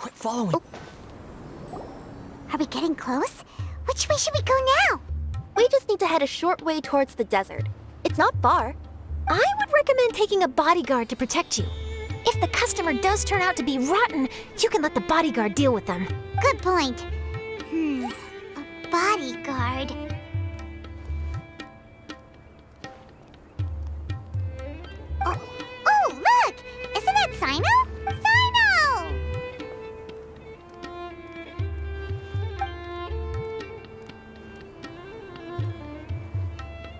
Quit following. Are we getting close? Which way should we go now? We just need to head a short way towards the desert. It's not far. I would recommend taking a bodyguard to protect you. If the customer does turn out to be rotten, you can let the bodyguard deal with them. Good point. A bodyguard. Oh, look! Isn't that Cyno? Cyno!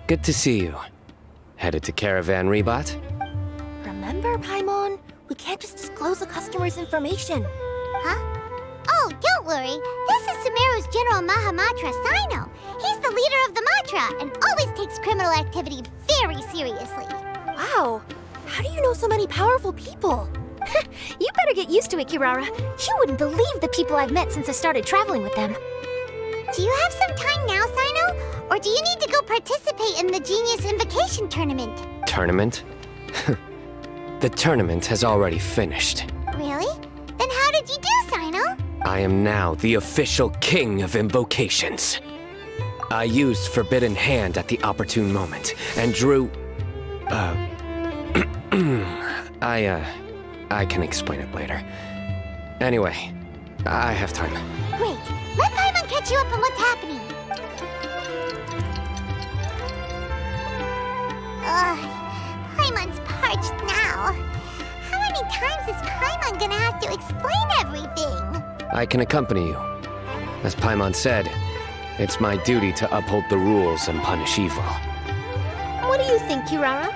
Good to see you. Headed to Caravan Rebot? Remember, Paimon? We can't just disclose the customer's information. Huh? Oh, don't worry. This is Sumeru's General Mahamatra, Cyno. He's the leader of the Matra and always takes criminal activity very seriously. Wow. How do you know so many powerful people? You better get used to it, Kirara. You wouldn't believe the people I've met since I started traveling with them. Do you have some time now, Cyno? Or do you need to go participate in the Genius Invocation Tournament? Tournament? The tournament has already finished. Really? Then how did you do, Cyno? I am now the official king of invocations. I used Forbidden Hand at the opportune moment and drew... I can explain it later. Anyway, I have time. Great. Let Paimon catch you up on what's happening. Paimon's parched now. How many times is Paimon gonna have to explain everything? I can accompany you. As Paimon said, it's my duty to uphold the rules and punish evil. What do you think, Kirara?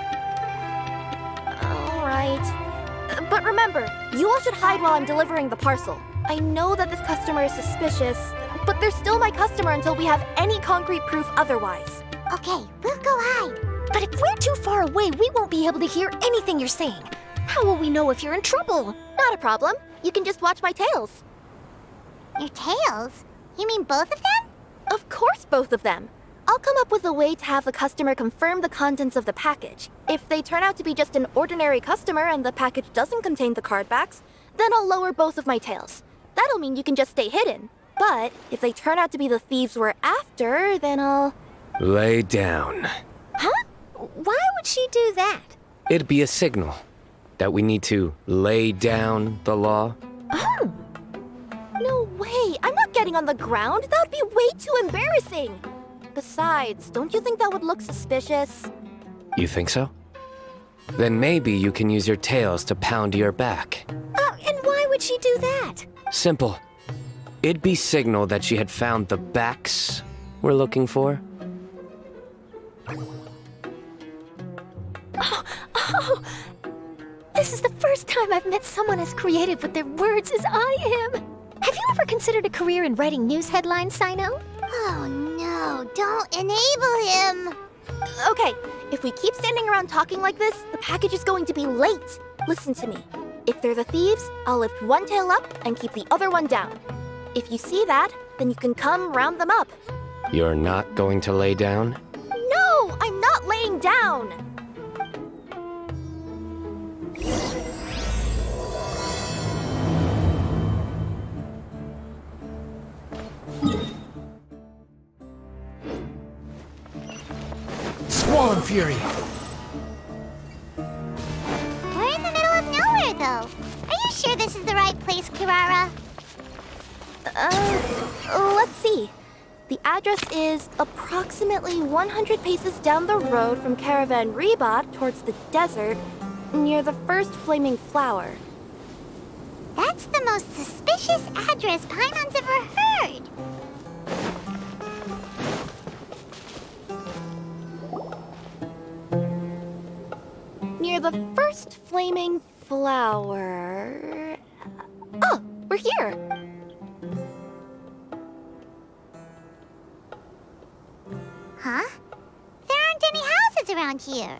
All right. But remember, you all should hide while I'm delivering the parcel. I know that this customer is suspicious, but they're still my customer until we have any concrete proof otherwise. Okay, we'll go hide. But if we're too far away, we won't be able to hear anything you're saying. How will we know if you're in trouble? Not a problem. You can just watch my tails. Your tails? You mean both of them? Of course, both of them. I'll come up with a way to have the customer confirm the contents of the package. If they turn out to be just an ordinary customer and the package doesn't contain the card backs, then I'll lower both of my tails. That'll mean you can just stay hidden. But if they turn out to be the thieves we're after, then I'll... Lay down. Huh? Why would she do that? It'd be a signal that we need to lay down the law. Oh! No way! I'm not getting on the ground! That would be way too embarrassing! Besides, don't you think that would look suspicious? You think so? Then maybe you can use your tails to pound your back. Oh, and why would she do that? Simple. It'd be signal that she had found the backs we're looking for. Oh! This is the first time I've met someone as creative with their words as I am. Have you ever considered a career in writing news headlines, Cyno? Oh no, don't enable him! Okay, if we keep standing around talking like this, the package is going to be late. Listen to me. If they're the thieves, I'll lift one tail up and keep the other one down. If you see that, then you can come round them up. You're not going to lay down? No, I'm not laying down! Swan Fury! We're in the middle of nowhere, though. Are you sure this is the right place, Kirara? Let's see. The address is approximately 100 paces down the road from Caravan Rebot towards the desert, near the first flaming flower. That's the most suspicious address Paimon's ever heard. Near the first flaming flower... Oh, we're here! Huh? There aren't any houses around here.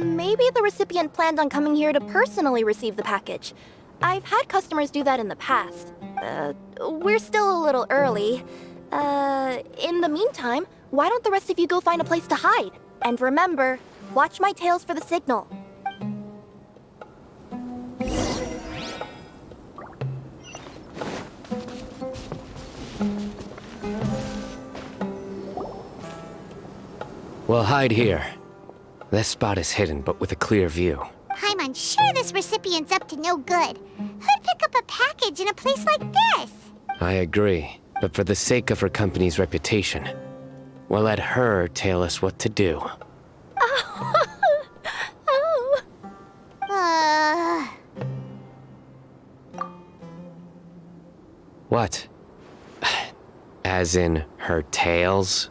Maybe the recipient planned on coming here to personally receive the package. I've had customers do that in the past. We're still a little early. In the meantime, why don't the rest of you go find a place to hide? And remember, watch my tails for the signal. We'll hide here. This spot is hidden, but with a clear view. I'm unsure this recipient's up to no good. Who'd pick up a package in a place like this? I agree, but for the sake of her company's reputation, we'll let her tell us what to do. Oh. What? As in her tails?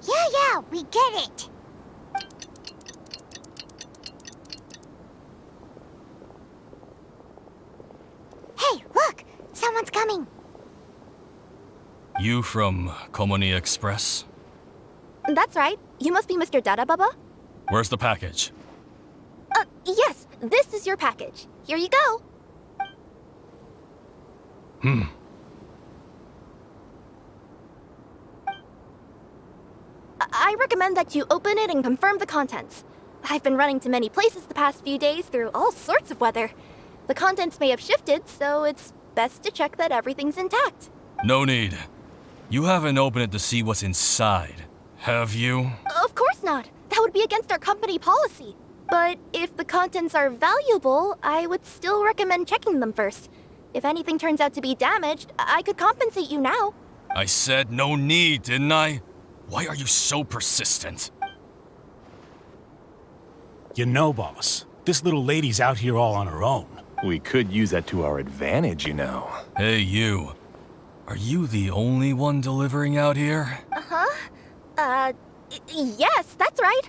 Yeah, we get it. Hey, look! Someone's coming. You from Culminate Express? That's right. You must be Mr. Dada Baba? Where's the package? Yes, this is your package. Here you go. I recommend that you open it and confirm the contents. I've been running to many places the past few days through all sorts of weather. The contents may have shifted, so it's best to check that everything's intact. No need. You haven't opened it to see what's inside, have you? Of course not. That would be against our company policy. But if the contents are valuable, I would still recommend checking them first. If anything turns out to be damaged, I could compensate you now. I said no need, didn't I? Why are you so persistent? You know, boss, this little lady's out here all on her own. We could use that to our advantage, you know. Hey, you. Are you the only one delivering out here? Yes, that's right.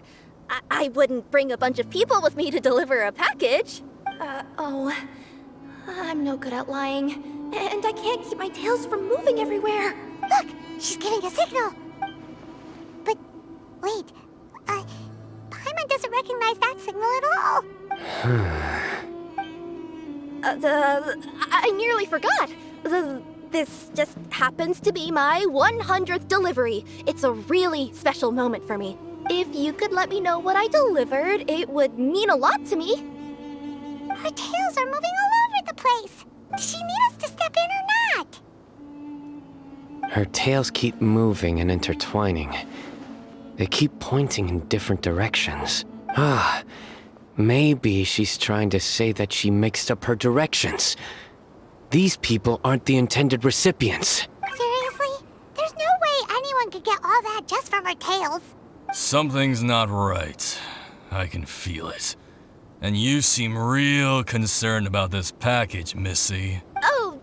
I wouldn't bring a bunch of people with me to deliver a package. I'm no good at lying. And I can't keep my tails from moving everywhere. Look, she's giving a signal. But wait, Paimon doesn't recognize that signal at all. I nearly forgot. This just happens to be my 100th delivery. It's a really special moment for me. If you could let me know what I delivered, it would mean a lot to me. Her tails are moving all over the place. Does she need us to step in or not? Her tails keep moving and intertwining. They keep pointing in different directions. Maybe she's trying to say that she mixed up her directions. These people aren't the intended recipients. Seriously? There's no way anyone could get all that just from her tails. Something's not right. I can feel it. And you seem real concerned about this package, Missy. Oh,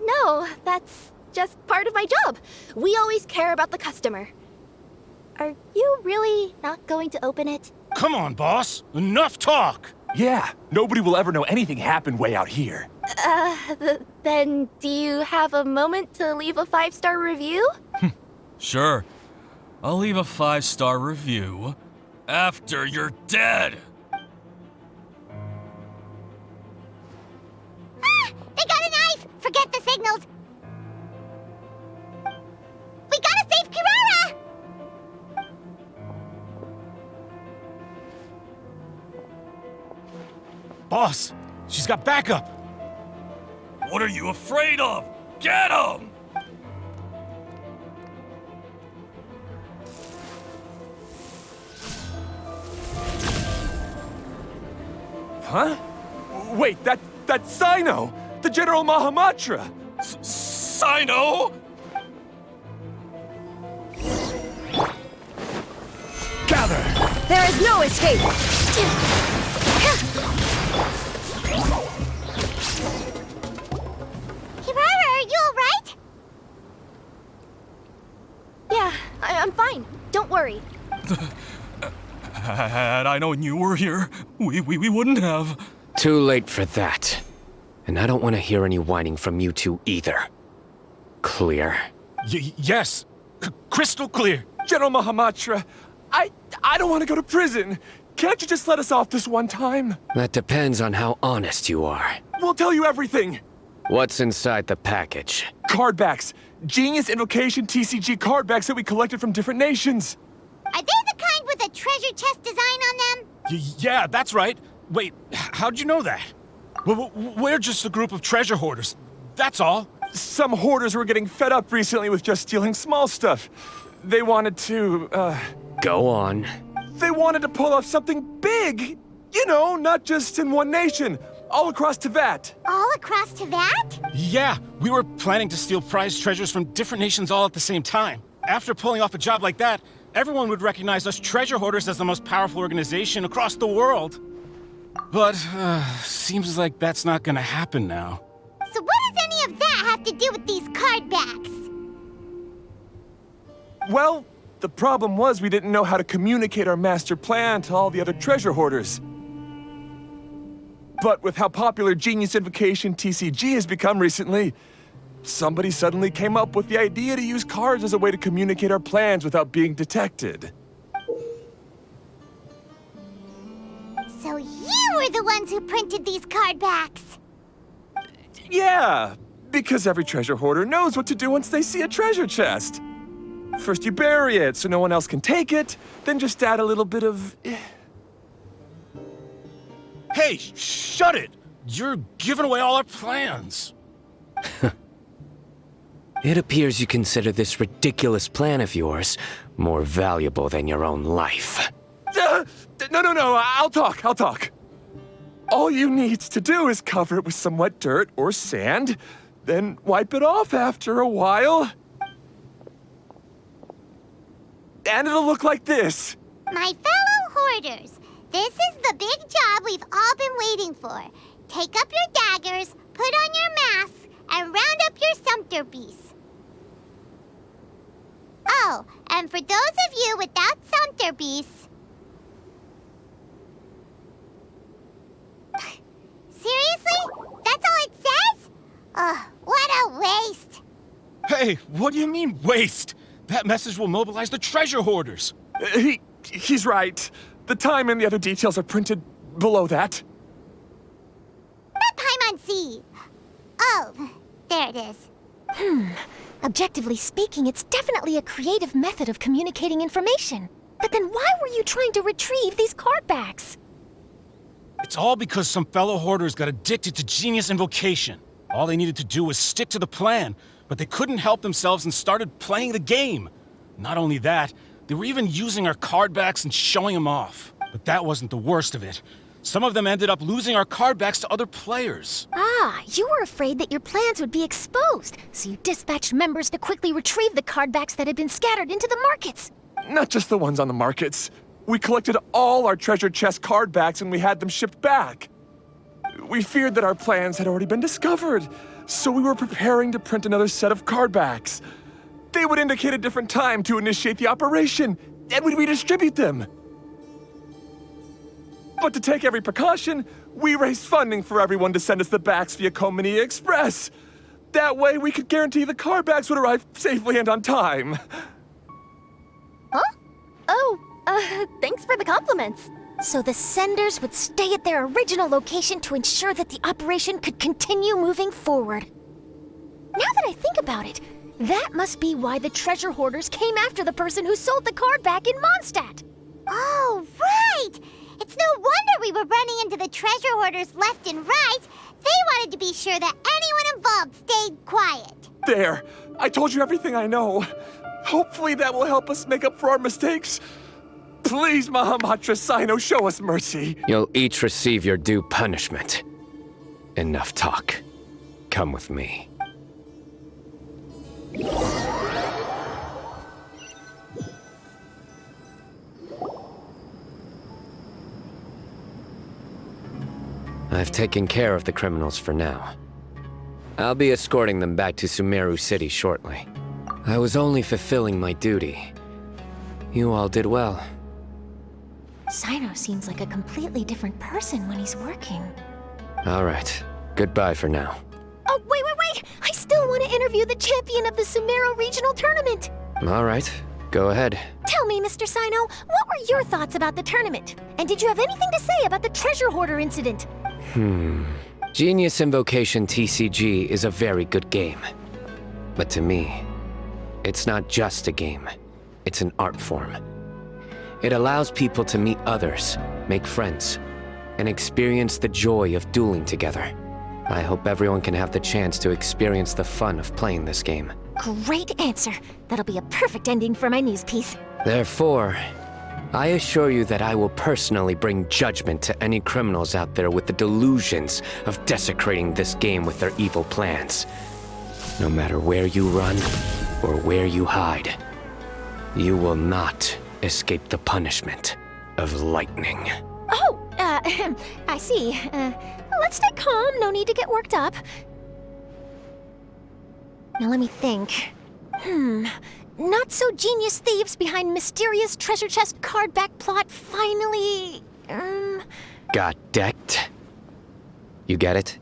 no, that's just part of my job. We always care about the customer. Are you really not going to open it? Come on, boss. Enough talk. Yeah, nobody will ever know anything happened way out here. Then do you have a moment to leave a 5-star review? Sure. I'll leave a 5-star review after you're dead. They got a knife! Forget the signals! We gotta save Kirara! Boss, she's got backup. What are you afraid of? Get him! Huh? Wait, that's Cyno! The General Mahamatra! Cyno? Gather! There is no escape! Kirara, are you alright? Yeah, I'm fine. Don't worry. Had I known you were here, we wouldn't have. Too late for that. And I don't want to hear any whining from you two either. Clear? Yes. Crystal clear. General Mahamatra, I don't want to go to prison. Can't you just let us off this one time? That depends on how honest you are. We'll tell you everything. What's inside the package? Card backs. Genius Invocation TCG card backs that we collected from different nations. Are they the kind with a treasure chest design on them? Yeah, that's right. Wait, how'd you know that? We're just a group of treasure hoarders. That's all. Some hoarders were getting fed up recently with just stealing small stuff. they wanted to, Go on. They wanted to pull off something big! You know, not just in one nation, all across Teyvat. All across Teyvat? Yeah, we were planning to steal prized treasures from different nations all at the same time. After pulling off a job like that, everyone would recognize us treasure hoarders as the most powerful organization across the world. But, seems like that's not gonna happen now. So what does any of that have to do with these card backs? Well, the problem was we didn't know how to communicate our master plan to all the other treasure hoarders. But with how popular Genius Invocation TCG has become recently, somebody suddenly came up with the idea to use cards as a way to communicate our plans without being detected. So you were the ones who printed these card backs? Yeah, because every treasure hoarder knows what to do once they see a treasure chest. First you bury it so no one else can take it, then just add a little bit of... Hey, shut it! You're giving away all our plans. It appears you consider this ridiculous plan of yours more valuable than your own life. No, I'll talk. All you need to do is cover it with some wet dirt or sand, then wipe it off after a while. And it'll look like this. My fellow hoarders, this is the big job we've all been waiting for. Take up your daggers, put on your masks, and round up your sumpter beasts. Oh, and for those of you without sumpter beasts... Seriously? That's all it says? Ugh, what a waste. Hey, what do you mean, waste? That message will mobilize the treasure hoarders. He's right. The time and the other details are printed below that. That Paimon. Oh, there it is. Objectively speaking, it's definitely a creative method of communicating information. But then why were you trying to retrieve these card backs? It's all because some fellow hoarders got addicted to Genius Invocation. All they needed to do was stick to the plan, but they couldn't help themselves and started playing the game. Not only that, they were even using our card backs and showing them off. But that wasn't the worst of it. Some of them ended up losing our card backs to other players. Ah, you were afraid that your plans would be exposed, so you dispatched members to quickly retrieve the card backs that had been scattered into the markets. Not just the ones on the markets. We collected all our treasure chest card backs and we had them shipped back. We feared that our plans had already been discovered, so we were preparing to print another set of card backs. They would indicate a different time to initiate the operation, and we'd redistribute them. But to take every precaution, we raised funding for everyone to send us the backs via Culminate Express. That way we could guarantee the card backs would arrive safely and on time. Huh? Oh, thanks for the compliments. So the senders would stay at their original location to ensure that the operation could continue moving forward. Now that I think about it, that must be why the treasure hoarders came after the person who sold the card back in Mondstadt. Oh, right! It's no wonder we were running into the treasure hoarders left and right. They wanted to be sure that anyone involved stayed quiet. There, I told you everything I know. Hopefully that will help us make up for our mistakes. Please, Mahamatra Cyno, show us mercy. You'll each receive your due punishment. Enough talk. Come with me. I've taken care of the criminals for now. I'll be escorting them back to Sumeru City shortly. I was only fulfilling my duty. You all did well. Cyno seems like a completely different person when he's working. All right. Goodbye for now. Oh, wait! I still want to interview the champion of the Sumeru Regional Tournament! All right. Go ahead. Tell me, Mr. Cyno, what were your thoughts about the tournament? And did you have anything to say about the treasure hoarder incident? Genius Invocation TCG is a very good game. But to me, it's not just a game. It's an art form. It allows people to meet others, make friends, and experience the joy of dueling together. I hope everyone can have the chance to experience the fun of playing this game. Great answer. That'll be a perfect ending for my news piece. Therefore, I assure you that I will personally bring judgment to any criminals out there with the delusions of desecrating this game with their evil plans. No matter where you run or where you hide, you will not escape the punishment of lightning. Oh, I see. Let's stay calm. No need to get worked up. Now let me think. Not-so-genius thieves behind mysterious treasure chest card back plot finally... Got decked? You get it?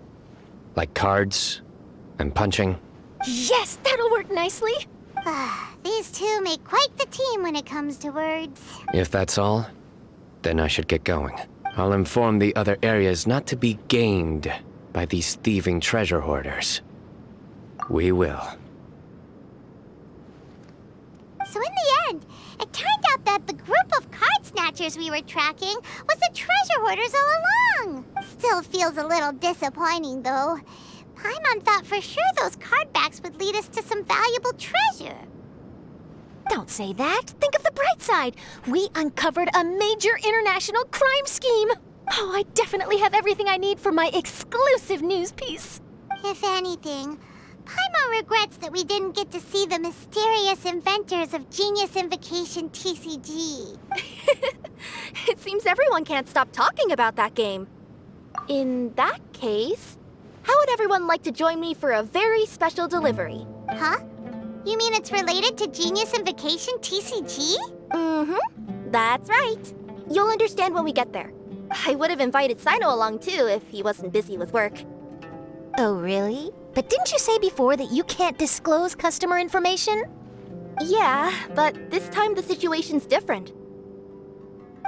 Like cards and punching? Yes, that'll work nicely. These two make quite the team when it comes to words. If that's all, then I should get going. I'll inform the other areas not to be gamed by these thieving treasure hoarders. We will. So in the end, it turned out that the group of card snatchers we were tracking was the treasure hoarders all along. Still feels a little disappointing, though. Paimon thought for sure those card backs would lead us to some valuable treasure. Don't say that. Think of the bright side. We uncovered a major international crime scheme. Oh, I definitely have everything I need for my exclusive news piece. If anything, Paimon regrets that we didn't get to see the mysterious inventors of Genius Invocation TCG. It seems everyone can't stop talking about that game. In that case, how would everyone like to join me for a very special delivery? Huh? You mean it's related to Genius Invocation TCG? Mm-hmm. That's right. You'll understand when we get there. I would have invited Cyno along too if he wasn't busy with work. Oh, really? But didn't you say before that you can't disclose customer information? Yeah, but this time the situation's different.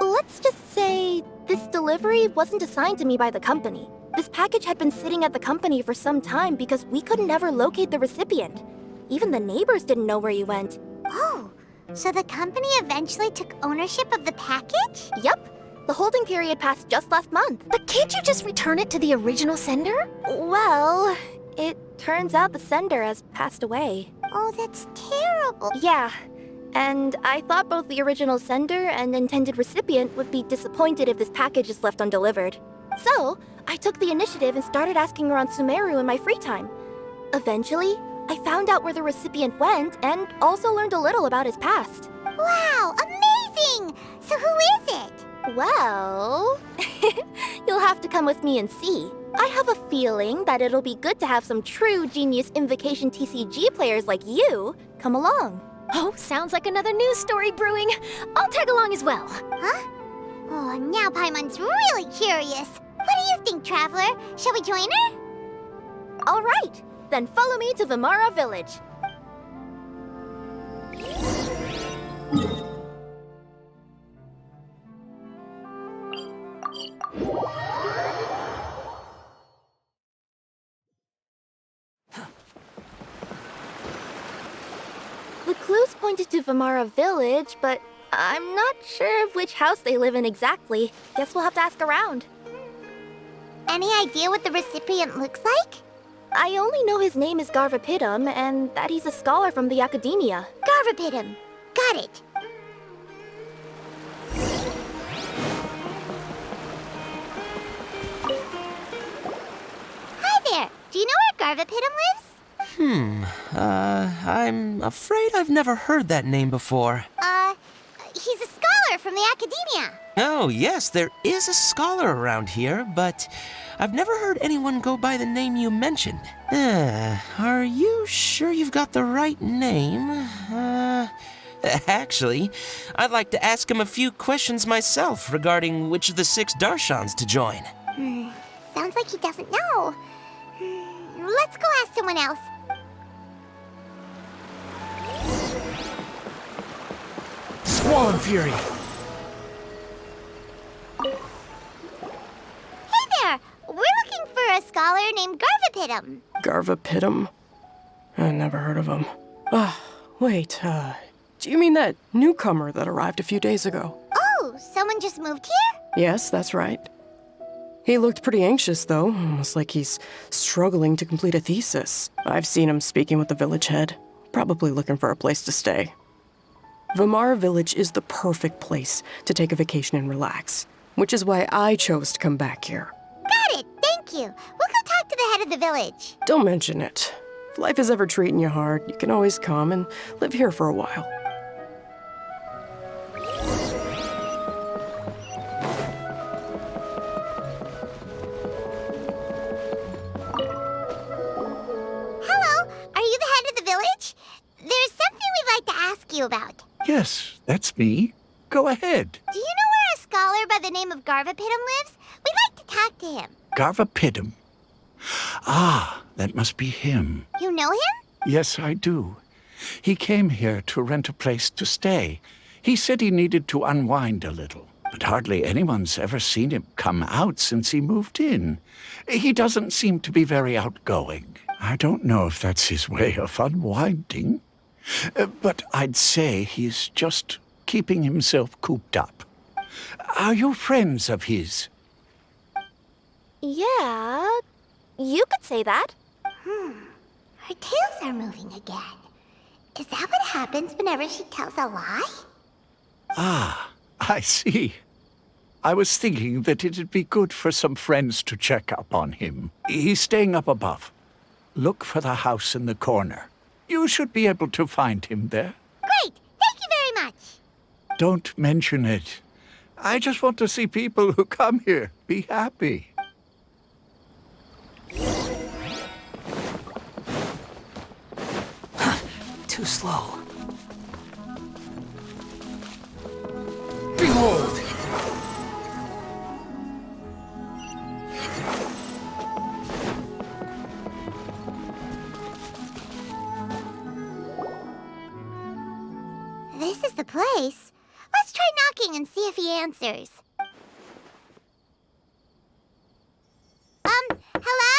Let's just say this delivery wasn't assigned to me by the company. This package had been sitting at the company for some time because we couldn't ever locate the recipient. Even the neighbors didn't know where he went. Oh, so the company eventually took ownership of the package? Yep. The holding period passed just last month. But can't you just return it to the original sender? Well, it turns out the sender has passed away. Oh, that's terrible. Yeah, and I thought both the original sender and intended recipient would be disappointed if this package is left undelivered. So, I took the initiative and started asking around Sumeru in my free time. Eventually, I found out where the recipient went and also learned a little about his past. Wow, amazing! So who is it? Well, you'll have to come with me and see. I have a feeling that it'll be good to have some true Genius Invocation TCG players like you come along. Oh, sounds like another news story brewing. I'll tag along as well. Huh? Oh, now Paimon's really curious. What do you think, Traveler? Shall we join her? All right, then follow me to Vimara Village. The clues pointed to Vimara Village, but I'm not sure of which house they live in exactly. Guess we'll have to ask around. Any idea what the recipient looks like? I only know his name is Garvapitum and that he's a scholar from the academia. Garvapitum. Got it. Hi there. Do you know where Garvapitum lives? I'm afraid I've never heard that name before. He's a scholar from the academia. Oh, yes, there is a scholar around here, but I've never heard anyone go by the name you mentioned. Are you sure you've got the right name? Actually, I'd like to ask him a few questions myself regarding which of the 6 Darshans to join. Sounds like he doesn't know. Let's go ask someone else. Swan Fury! Hey there! We're looking for a scholar named Garvapitum. Garvapitum? I never heard of him. Wait, do you mean that newcomer that arrived a few days ago? Oh, someone just moved here? Yes, that's right. He looked pretty anxious, though, almost like he's struggling to complete a thesis. I've seen him speaking with the village head. Probably looking for a place to stay. Vamara Village is the perfect place to take a vacation and relax, which is why I chose to come back here. Got it, thank you. We'll go talk to the head of the village. Don't mention it. If life is ever treating you hard, you can always come and live here for a while. Hello, are you the head of the village? There's something we'd like to ask you about. Yes, that's me. Go ahead. Do you know where a scholar by the name of Garvapitum lives? We'd like to talk to him. Garvapitum. Ah, that must be him. You know him? Yes, I do. He came here to rent a place to stay. He said he needed to unwind a little, but hardly anyone's ever seen him come out since he moved in. He doesn't seem to be very outgoing. I don't know if that's his way of unwinding, but I'd say he's just keeping himself cooped up. Are you friends of his? Yeah, you could say that. Her tails are moving again. Is that what happens whenever she tells a lie? Ah, I see. I was thinking that it'd be good for some friends to check up on him. He's staying up above. Look for the house in the corner. You should be able to find him there. Great, thank you very much. Don't mention it. I just want to see people who come here be happy. Too slow. Behold! This is the place. Let's try knocking and see if he answers. Hello?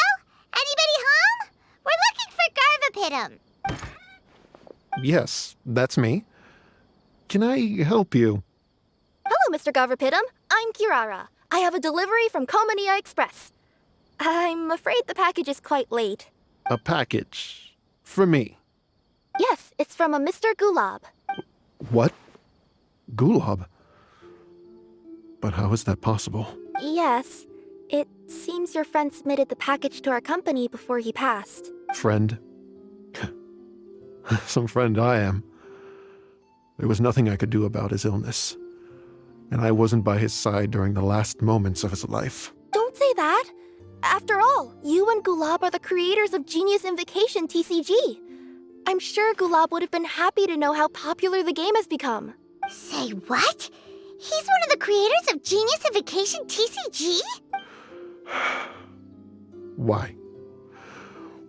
Anybody home? We're looking for Garvapitum. Yes, that's me. Can I help you? Hello, Mr. Garvapitum. I'm Kirara. I have a delivery from Culminate Express. I'm afraid the package is quite late. A package. For me. Yes, it's from a Mr. Gulab. What? Gulab? But how is that possible? Yes, it seems your friend submitted the package to our company before he passed. Friend? Some friend I am. There was nothing I could do about his illness. And I wasn't by his side during the last moments of his life. Don't say that. After all, you and Gulab are the creators of Genius Invocation TCG. I'm sure Gulab would have been happy to know how popular the game has become. Say what? He's one of the creators of Genius Invocation TCG? Why?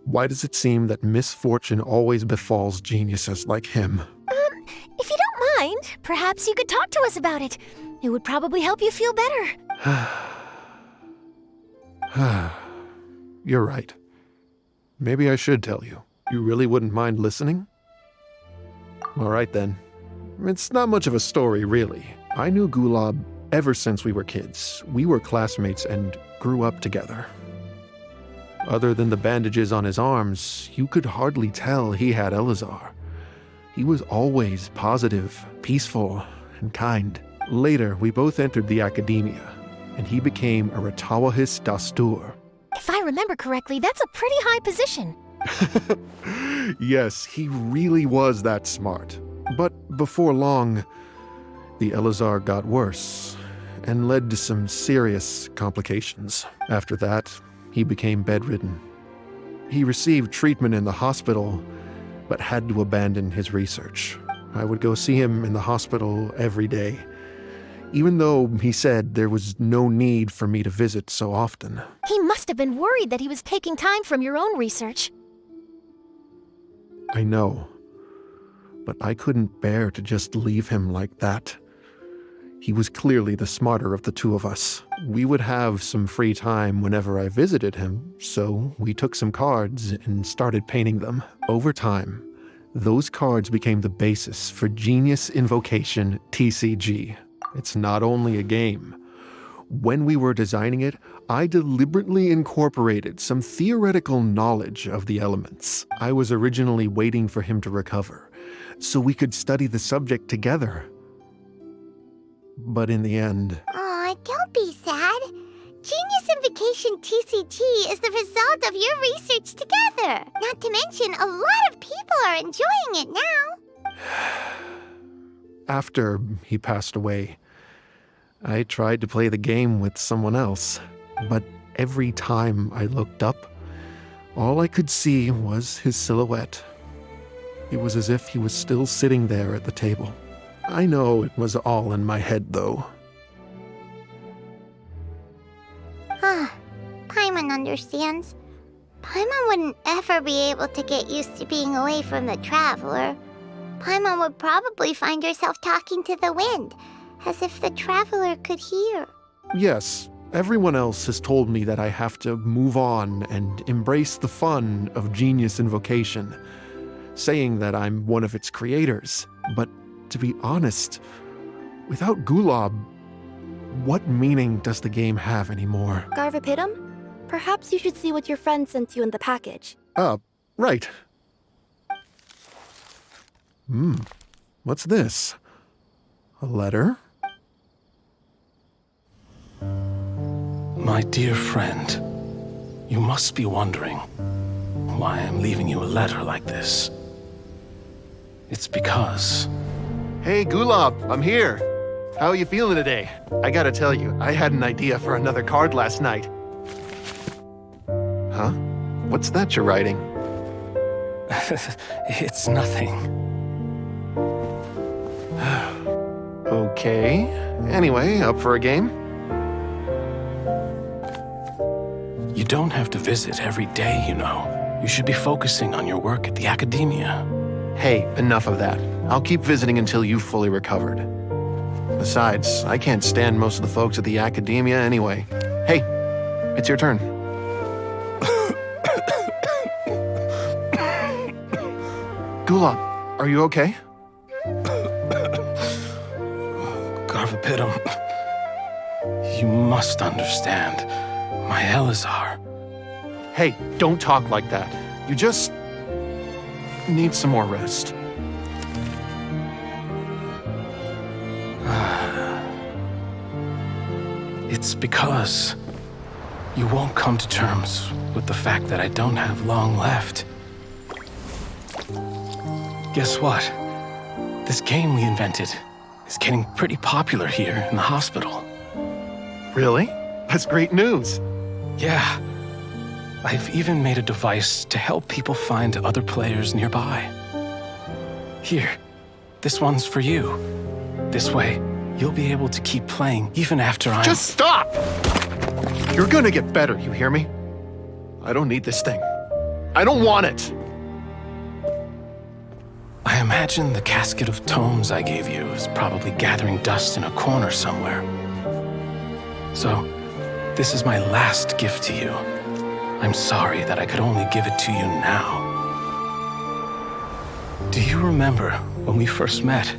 Why does it seem that misfortune always befalls geniuses like him? If you don't mind, perhaps you could talk to us about it. It would probably help you feel better. You're right. Maybe I should tell you. You really wouldn't mind listening? All right then. It's not much of a story, really. I knew Gulab ever since we were kids. We were classmates and grew up together. Other than the bandages on his arms, you could hardly tell he had Elazar. He was always positive, peaceful, and kind. Later, we both entered the academia, and he became a Ratawahis Dastur. If I remember correctly, that's a pretty high position. Yes, he really was that smart. But before long, the Elazar got worse and led to some serious complications. After that, he became bedridden. He received treatment in the hospital, but had to abandon his research. I would go see him in the hospital every day, even though he said there was no need for me to visit so often. He must have been worried that he was taking time from your own research. I know, but I couldn't bear to just leave him like that. He was clearly the smarter of the two of us. We would have some free time whenever I visited him, so we took some cards and started painting them. Over time, those cards became the basis for Genius Invocation TCG. It's not only a game. When we were designing it, I deliberately incorporated some theoretical knowledge of the elements. I was originally waiting for him to recover, so we could study the subject together. But in the end... Aw, don't be sad. Genius Invocation TCG is the result of your research together. Not to mention, a lot of people are enjoying it now. After he passed away, I tried to play the game with someone else, but every time I looked up, all I could see was his silhouette. It was as if he was still sitting there at the table. I know it was all in my head, though. Paimon understands. Paimon wouldn't ever be able to get used to being away from the Traveler. Paimon would probably find herself talking to the wind, as if the Traveler could hear. Yes, everyone else has told me that I have to move on and embrace the fun of Genius Invocation, saying that I'm one of its creators. But to be honest, without Gulab, what meaning does the game have anymore? Garvapitum? Perhaps you should see what your friend sent you in the package. Right. What's this? A letter? My dear friend, you must be wondering why I'm leaving you a letter like this. It's because... Hey, Gulab, I'm here. How are you feeling today? I gotta tell you, I had an idea for another card last night. Huh? What's that you're writing? It's nothing. Okay. Anyway, up for a game? You don't have to visit every day, you know. You should be focusing on your work at the academia. Hey, enough of that. I'll keep visiting until you've fully recovered. Besides, I can't stand most of the folks at the academia anyway. Hey, it's your turn. Gulab, are you okay? Garvapitum, you must understand. My Elazar. Hey, don't talk like that. You just need some more rest. It's because you won't come to terms with the fact that I don't have long left. Guess what? This game we invented is getting pretty popular here in the hospital. Really? That's great news. Yeah. I've even made a device to help people find other players nearby. Here, this one's for you. This way, you'll be able to keep playing even after I'm... Just stop! You're gonna get better, you hear me? I don't need this thing. I don't want it! I imagine the casket of tomes I gave you is probably gathering dust in a corner somewhere. So, this is my last gift to you. I'm sorry that I could only give it to you now. Do you remember when we first met?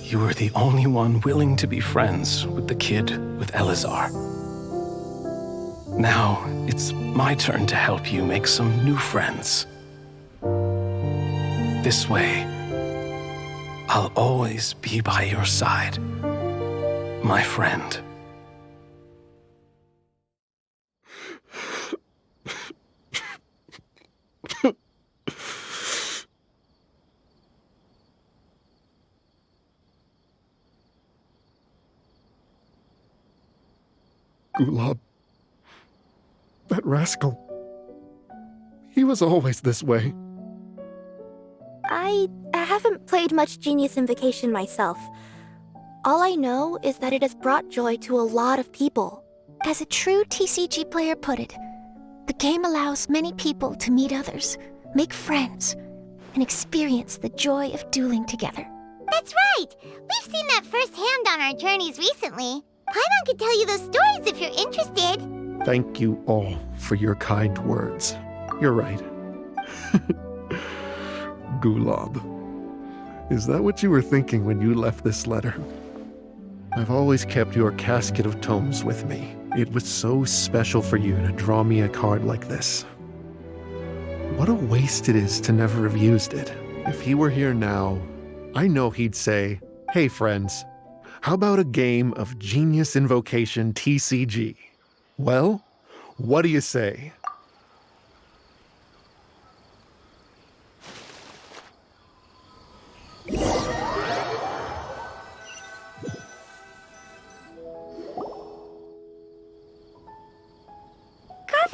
You were the only one willing to be friends with the kid with Elazar. Now, it's my turn to help you make some new friends. This way, I'll always be by your side, my friend. Gulab. That rascal. He was always this way. I haven't played much Genius Invocation myself. All I know is that it has brought joy to a lot of people. As a true TCG player put it, the game allows many people to meet others, make friends, and experience the joy of dueling together. That's right! We've seen that firsthand on our journeys recently. Paimon could tell you those stories if you're interested. Thank you all for your kind words. You're right. Gulab. Is that what you were thinking when you left this letter? I've always kept your casket of tomes with me, It was so special for you to draw me a card like this. What a waste it is to never have used it. If he were here now, I know he'd say, "Hey friends, how about a game of Genius Invocation TCG?" Well, what do you say?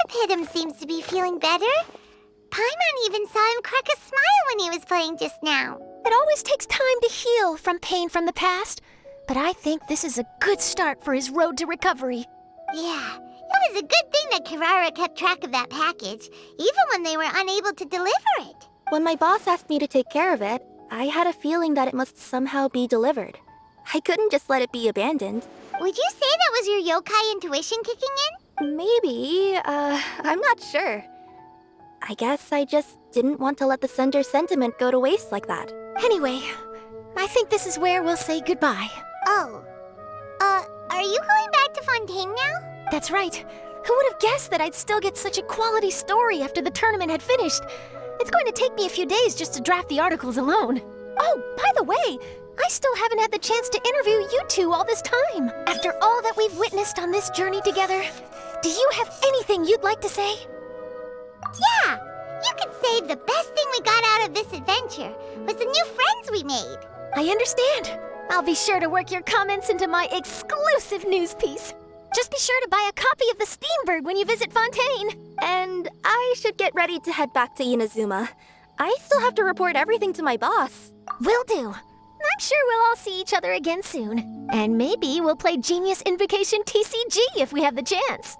Kaveh seems to be feeling better. Paimon even saw him crack a smile when he was playing just now. It always takes time to heal from pain from the past, but I think this is a good start for his road to recovery. Yeah, it was a good thing that Kirara kept track of that package, even when they were unable to deliver it. When my boss asked me to take care of it, I had a feeling that it must somehow be delivered. I couldn't just let it be abandoned. Would you say that was your yokai intuition kicking in? Maybe, I'm not sure. I guess I just didn't want to let the sender's sentiment go to waste like that. Anyway, I think this is where we'll say goodbye. Oh. Are you going back to Fontaine now? That's right. Who would have guessed that I'd still get such a quality story after the tournament had finished? It's going to take me a few days just to draft the articles alone. Oh, by the way, I still haven't had the chance to interview you two all this time. After all that we've witnessed on this journey together, do you have anything you'd like to say? Yeah! You could say the best thing we got out of this adventure was the new friends we made. I understand. I'll be sure to work your comments into my exclusive news piece. Just be sure to buy a copy of the Steambird when you visit Fontaine. And I should get ready to head back to Inazuma. I still have to report everything to my boss. Will do. I'm sure we'll all see each other again soon. And maybe we'll play Genius Invocation TCG if we have the chance.